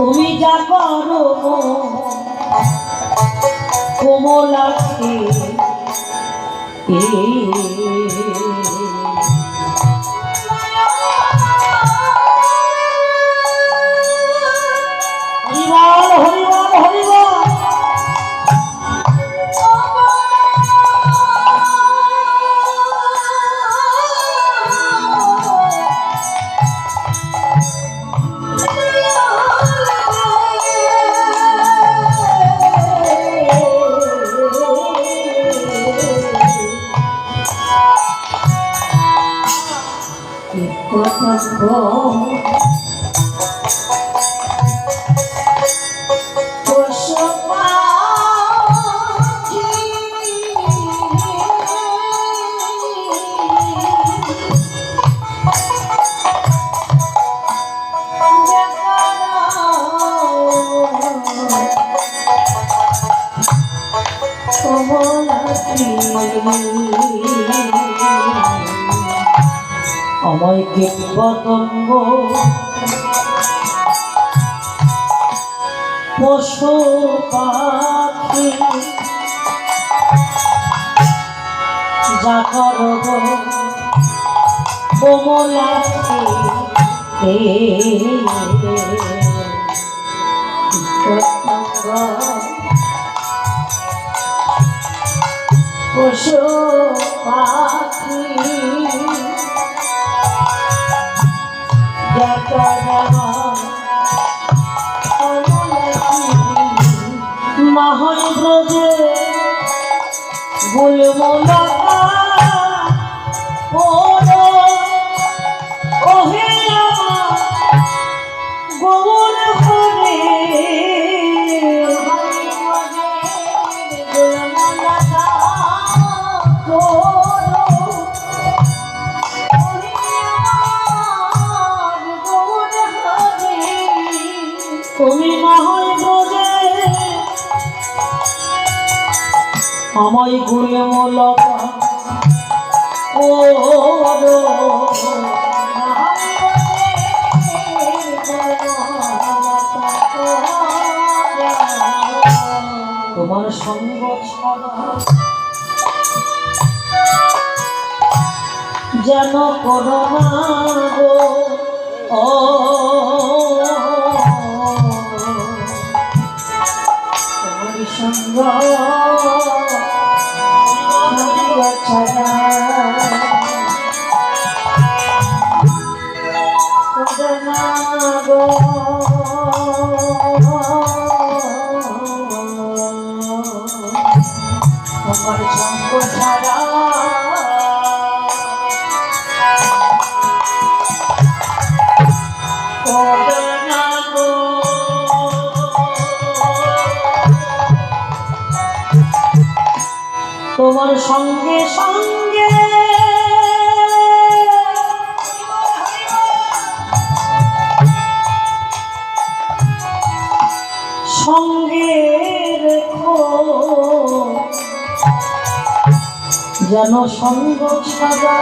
তুমি যা করো কোমলাকে হরিবল হরিবল হরিবল আমায় কীট পতঙ্গ পশু পাখি যা করব কোমলাকে পতঙ্গ পশু পাখি নাহয় ব্রজে গুলমলতা ওরে ওহে গৌর হরে গুলমলতা তুমি নাহয় ব্রজে আমায় গুলমলতা ও তোমার সঙ্গ ছাড়া যেন করোনা গো ও তোমার সঙ্গ ছাড়া করোনা গো তোমার সঙ্গ ছাড়া তোমার সঙ্গে সঙ্গে সঙ্গে রেখো যেন সঙ্গ ছাড়া